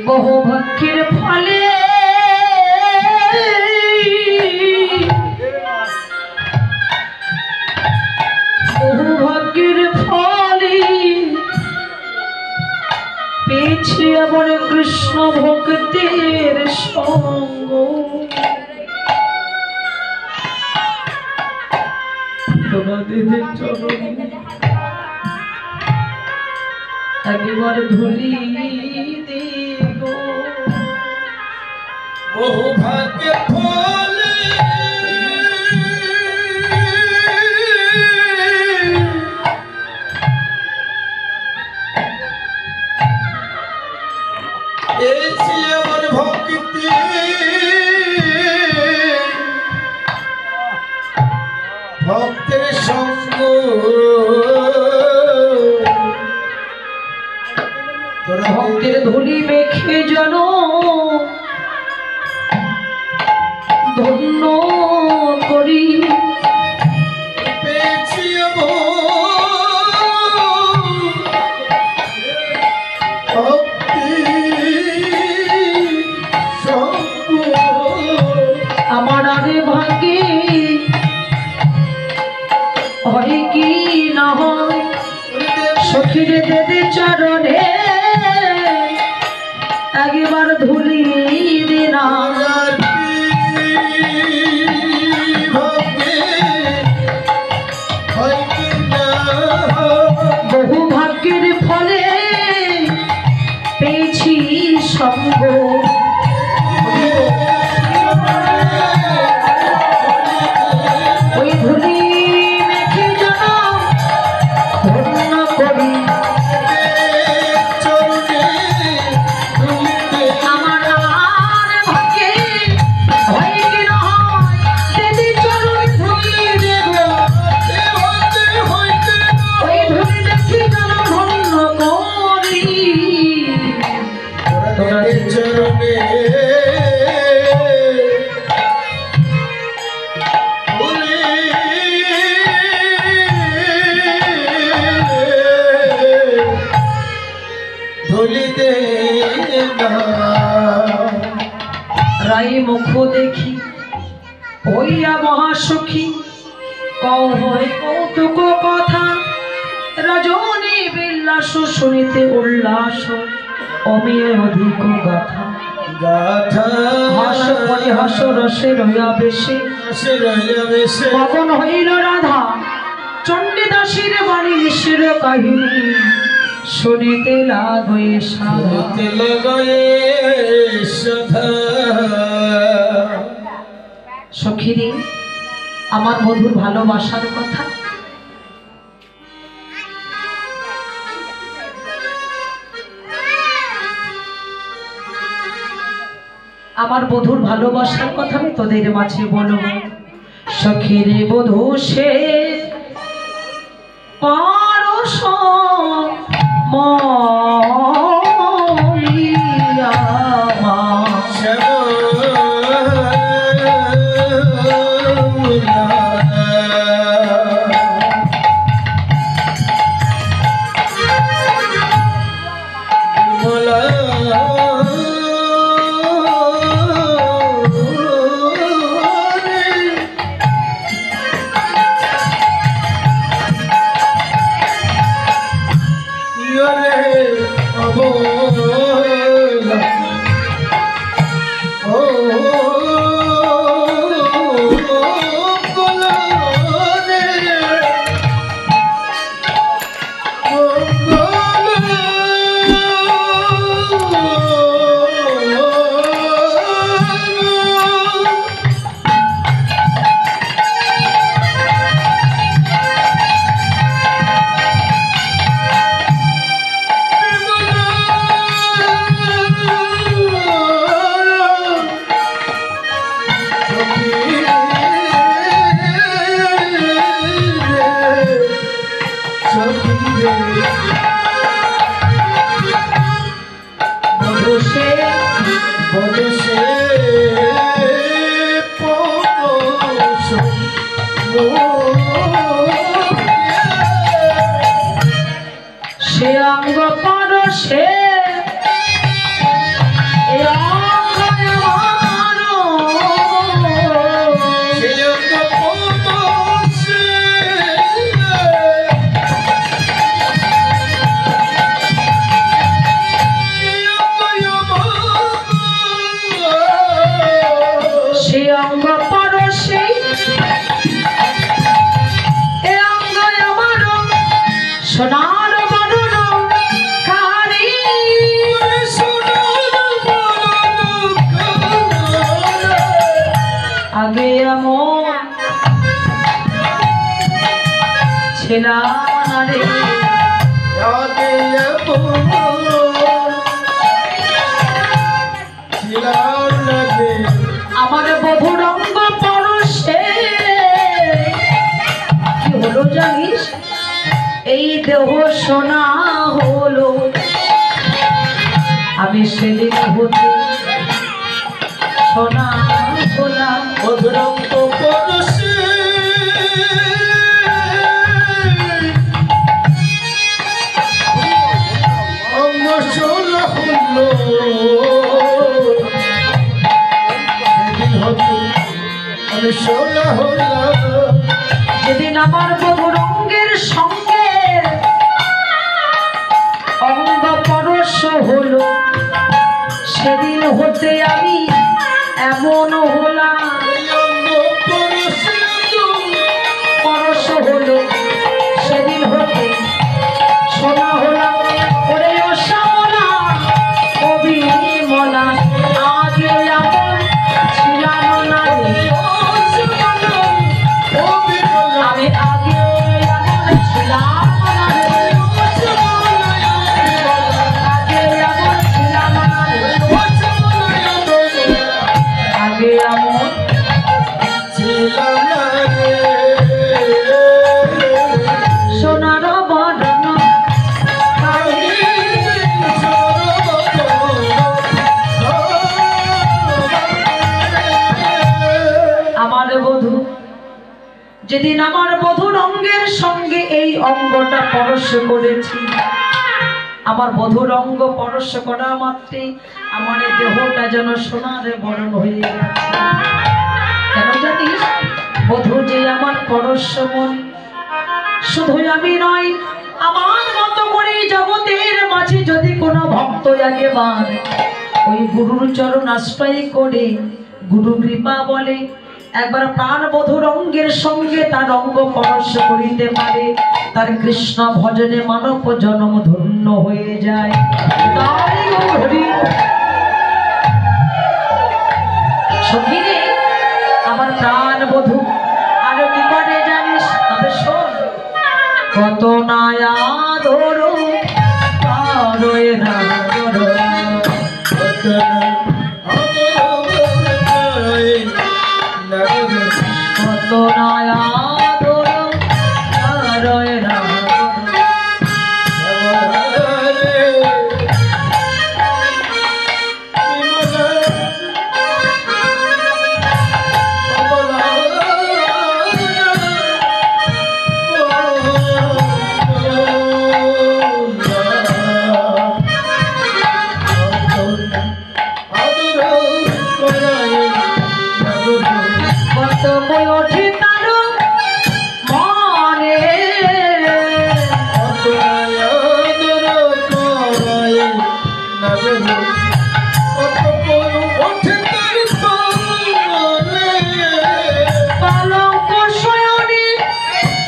বহু ভক্তির ফলে পেয়েছি আমার কৃষ্ণ ভক্তের সঙ্গ। তোমাদের চরণে একবার ধুলি দেব বহু ভাগ্যের ফলে এসে আমার ভক্তি ভক্তের সঙ্গ ভক্তের ধুলি মেখে যেন ধন্য করি পেয়েছি আমার আগে ভাগে হয় কি না হয় সখীরে দেবে চরণে একবার ধুলি দিনা বহু ভাগ্যের ফলে পেয়েছি সঙ্গ ওই ধুলি মেখে যেন ধন্য করি আমার আর ভাগ্যে হয় কি না হয় দেবী চরণ ধুলি দেব ওই ধুলি দেখি যেন ধন্য করি চরণে রাই মুখ দেখি হইয়া মহাসখী কও হয় কৌতুক কথা রজনী বিলাস শুনিতে উল্লাস অমিয় অধিক গাথা গাথা হাস পরিহাস রসে রইয়া বেশি মগন হইল রাধা চণ্ডীদাসীর বাণী নিঃসির কাহিনী শুনিতে লাগয়ে সাধা সখীরে আমার মধুর ভালোবাসার কথা আমার বধুর ভালোবাসার কথা আমি তোদের মাঝে বলবো সখীরে বধূ সে পারস মরিয়া এমন ছিলাম না রে, আগে ছিলাম না রে, আমার বধুর অঙ্গ পরশে কি হলো জানিস, এই দেহ সোনা হলো। আমি সেদিন হতে সোনা হলাম, মধুরঙ্গ পরশে অঙ্গ সোনা হলো। সেদিন হতে আমি সোনা হলাম। যেদিন আমার বধুর অঙ্গের সঙ্গে অঙ্গ পরশ হলো, সেদিন হতে আমি এমন হলাম। এই অঙ্গ পরশে পরশ হলো, সেদিন হতে সোনা হলাম। ওরে ও শ্যামলা ও বিমলা, আগে এমন ছিলাম না রে, আমি আগে এমন ছিলাম না রে, আগে এমন ছিলাম না রে, আগে এমন ছিলাম না রে। সোনার বরণ আমার বধূ, যেদিন আমার বধূর অঙ্গের সঙ্গে এই অঙ্গটা পরশ করেছি, আমার বধূর অঙ্গ পরশ করা মাত্রই আমার এই দেহটা যেন সোনার বরণ হয়ে গেছে। কেন জানিস, বধূ যে আমার পরশমণি, শুধুই আমি নয়, আমার মতো করে জগতের মাঝে যদি কোনো ভক্ত একবার ওই গুরুর চরণ আশ্রয় করে গুরু কৃপা বলে একবার প্রাণ বধুর অঙ্গের সঙ্গে তার অঙ্গ পরশ করিতে পারে, তার কৃষ্ণ ভজনে মানব জন্ম ধন্য হয়ে যায়। তাই হরি সঙ্গীরে আমার প্রাণ বধূ আরো কি করে জানিস, তবে শোন। কত নায়া ধরো পারোয় না ধরো, কত নায়া ধরো পারোয় না ধরো। কত বই ওঠে তার মনে, কলঙ্ক শয়নে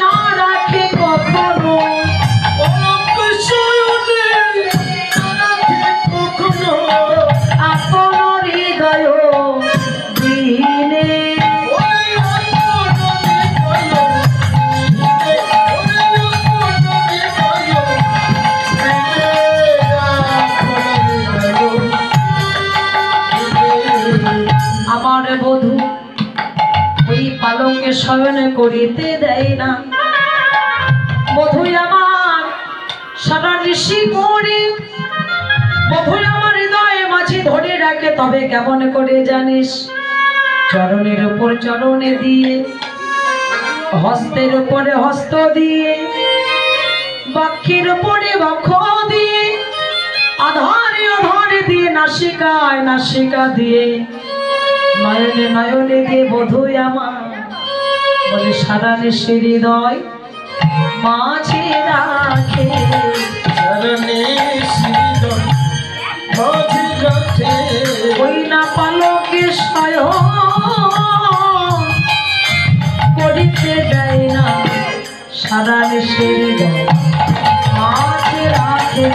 না রাখে কখনো, আপন হৃদয় দিনে। আমার বধূ ওই পালঙ্কে শয়ন করিতে দেয় না, বধূ আমার সারা ঋষি করে, বধূ আমার হৃদয়ে মাঝে ধরে রাখে। তবে কেমন করে জানিস, চরণের উপর চরণে দিয়ে, হস্তের উপরে হস্ত দিয়ে, বক্ষের উপরে বক্ষ দিয়ে, আধারে আধারে দিয়ে, নাসিকায় নাসিকা দিয়ে, নয়নে নয়নে দিয়ে বধূ আমার বলে সারা নিশি হৃদয় মাঝে রাখে। ওই না পালকে শয়ন করিতে দেয় না, সারা নিশি হৃদয় মাঝে রাখে।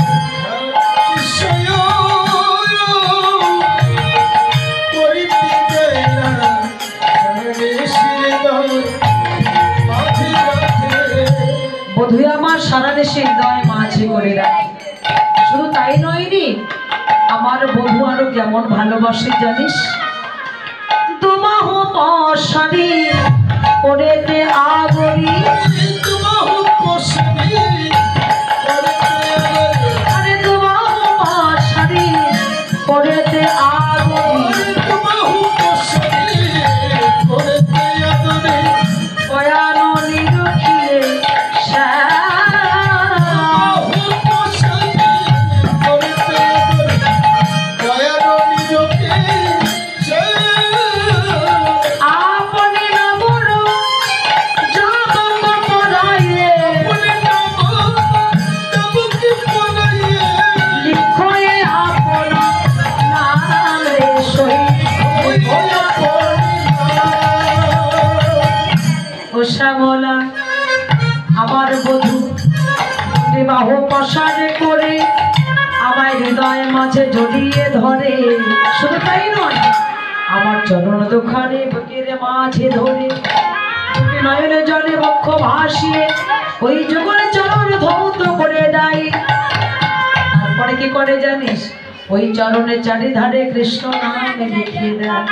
করিতে দেয় না সারা দেশে হৃদয় মাঝে করে রাখি। শুধু তাই নয় রে, আমার বধূ আরো কেমন ভালোবাসে জানিস? তোমাহ পশারি ওরেতে আগরি, আরে তোমাহ পশারি ওরেতে আগরি, কয়ানো নিরখিলে আপনি নবর জগৎ পরায়ে, লিখয়ে আপন নাম রে সহিত ও শ্যামলা। আমার বধূ বিবাহ প্রসাদে করে আমায় হৃদয় মাঝে জড়িয়ে ধরে। শুধু তাই নয়, আমার চরণ দোকানে বুকের মাঝে ধরে দুটি নয়নে জলে বক্ষ ভাসিয়ে ওই যুগলে চরণ ধৌত করে দেয়। তারপরে কি করে জানিস? ওই চরণের চারিধারে কৃষ্ণ নাম লিখে দেয়।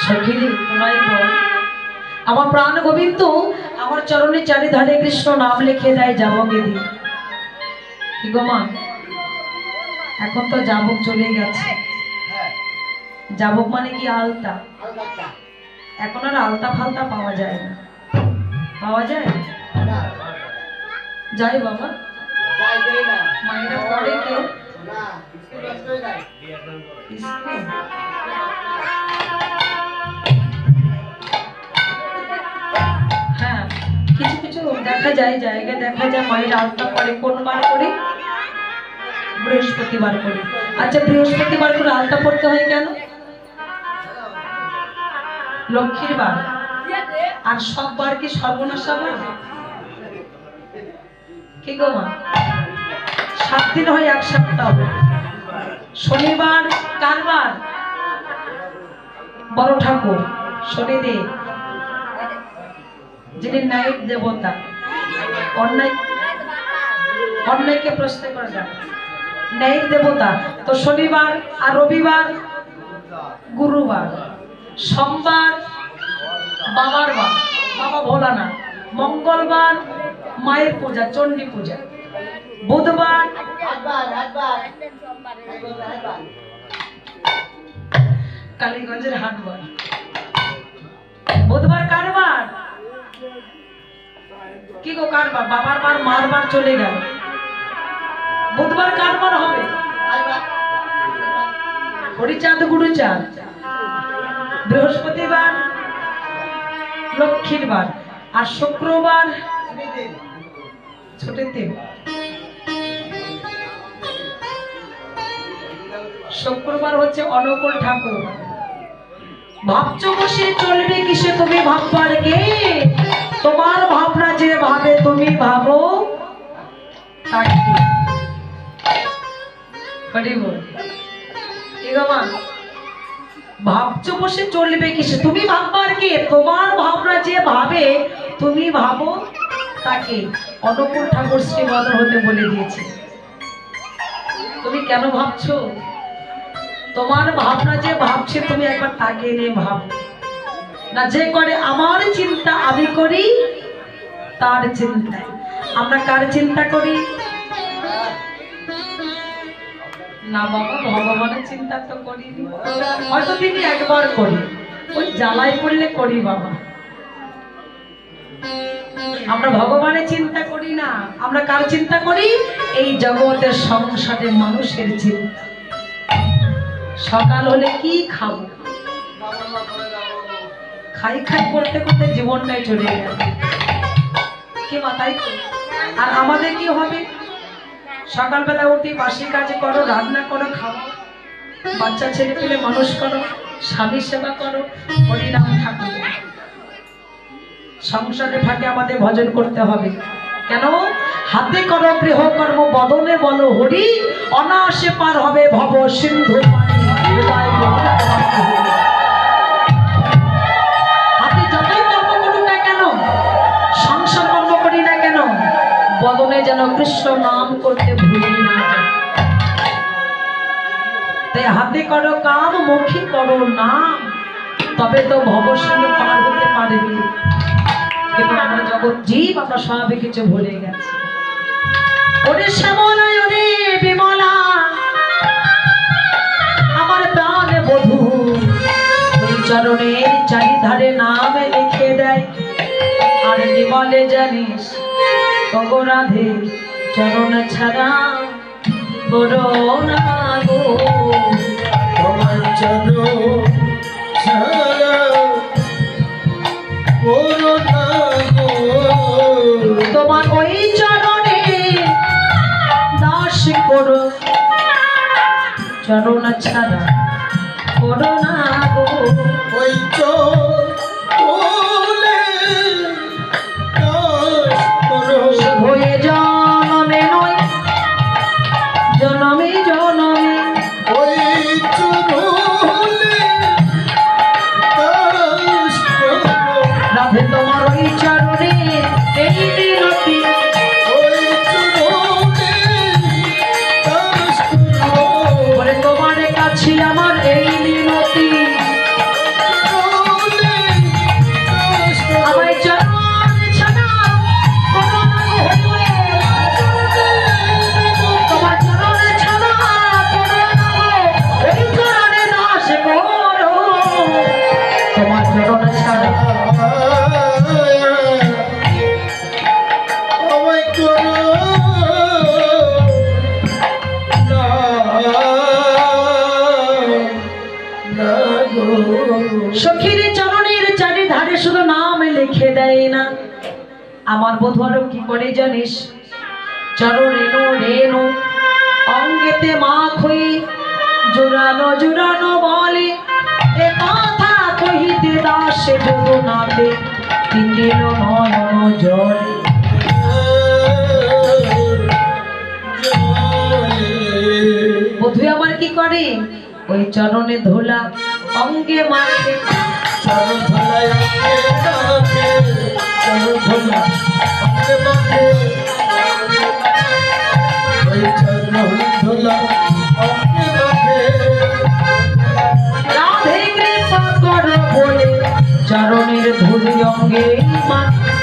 সখিনী তোমায় বল, আমার প্রাণ গোবিন্দ আমার চরণের চারিধারে কৃষ্ণ নাম লিখে দেয় যাবকে দি। কি গো মা, এখন তো যাবক চলে গেছে। যাবক মানে কি আলতা, এখন আর আলতা ফালতা পাওয়া যায় না। পাওয়া যায়? যাই বাবা, মায়েরা পড়ে কে? হ্যাঁ, কিছু কিছু দেখা যায়, জায়গায় দেখা যায় মায়ের আলতা পরে। কোন বার করে? বৃহস্পতিবার করে। আচ্ছা, বৃহস্পতিবার করে আলতা পড়তে হয় কেন? লক্ষ্মীর বার। আর সব বার কি সর্বনাশা বার? কি গো মা, 7 দিন হয় 1 সপ্তাহ। শনিবার কার বার? বড় ঠাকুর শনিদেব, যিনি ন্যায় দেবতা। অন্যায়কে প্রশ্ন করে দেন, ন্যায়ের দেবতা। তো শনিবার আর রবিবার গুরুবার, সোমবার বাবার বার, বাবা ভোলানাথ, মঙ্গলবার মায়ের পূজা চণ্ডী পূজা, বুধবার কালীগঞ্জের হাটবার, বুধবার কার বার? কি গো কার বার? বাবার বার, মার বার চলে গেল। বুধবার কার বার হবে? হরিচাঁদ গুরুচাঁদ। বৃহস্পতিবার লক্ষ্মীর বার, আর শুক্রবার ছুটির দিন। শুক্রবার হচ্ছে অনুকূল ঠাকুর। ভাবছো বসে চলবে কিসে তুমি ভাববার কে? তোমার ভাবনা যে ভাবে তুমি ভাবো তাকে। ভাবছো বসে চলবে কিসে, তুমি ভাববার কে? তোমার ভাবনা যে ভাবে তুমি ভাবো তাকে। অনুকূল ঠাকুর শ্রীমদন হতে বলে দিয়েছে। তুমি কেন ভাবছো? তোমার ভাবনা যে ভাবছে তুমি একবার তাকে নিয়ে ভাবো না। যে করে আমার চিন্তা আমি করি তার চিন্তায়। আমরা কার চিন্তা করি? না বাবা, ভগবানের চিন্তা তো করি। হয়তো তিনি একবার করি, ওই জ্বালাই পড়লে করি বাবা। আমরা ভগবানের চিন্তা করি না, আমরা কার চিন্তা করি? এই জগতের সংসারে মানুষের চিন্তা। সকাল হলে কি খাবো, খাই খাই করতে করতে জীবনটাই চলে গেল। কি মাথায়? আর আমাদের কি হবে? সকালবেলা উঠি, বাসি কাজ করো, রান্না করো, খাও, বাচ্চা ছেলে পেলে মানুষ করো, স্বামী সেবা করো, হরিনাম ঠাকুর। সংসারে ফাঁকে আমাদের ভজন করতে হবে। কেন? হাতে করো গৃহকর্ম, বদনে বলো হরি, অনায়াসে পার হবে ভব সিন্ধু পানি। হাতে যতই কর্ম করুক না কেন, সংসার কৃষ্ণ নাম করতে ভুলি না যায়। তাই হাতে করো কাম, মুখে করো নাম, তবে তো ভবসাগর পার হতে পারবে। কিন্তু আমরা জগৎ জীব, আমরা সবই কিছু ভুলে গেছি। ওরে শ্যামলায় ওরে বিমলা আমার প্রাণ বধূ, ওই চরণের চারিধারে নাম লিখে দেয়। আর নিমলে জানিস ওগো রাধে, চরণ ছাড়া বড় না গো। তোমার চরণ ছাড়া করুণা গো। তোমার ওই চরণে দাস করো, চরণ ছাড়া করো না গো। ওই চলে দাস করো। হয়ে জনমে নয়, জনমে জনমে ওই চলে দাস করো। রাধে তোমার ওই চরণে এই মিনতি, ওই চলে দাস করো। বলে তোমার কাছে আমার এই মিনতি, চলে দাস করো। আমায় চরণ ছাড়া করো না গো হইবে। তোমার চরণ ছাড়া করো না গো, এই চরণে দাস করো। তোমার চরণ ছাড়া আমায় করো না, না গো। সখীর চরণের চারিধারে শুধু নাম লিখে দেয় না, আমার বধূ আরো কি করে জানিস? চরণেনো রেণু অঙ্গেতে মাখই, জোড়ানো জোড়ানো বলে এ কথা কহিতে দাসে যদু নাতে তিন নয়ন জলে। বধূ আমার কি করে? ওই চরণে ধোলা অঙ্গে মাখে, চরণ ধোলায় অঙ্গে মাখে, চরণ ধোলা অঙ্গে মাখে। ওই চরণ ধোলা অঙ্গে মাখে। রাধে কৃপা কর বলে চরণের ধুলি অঙ্গে মাখে।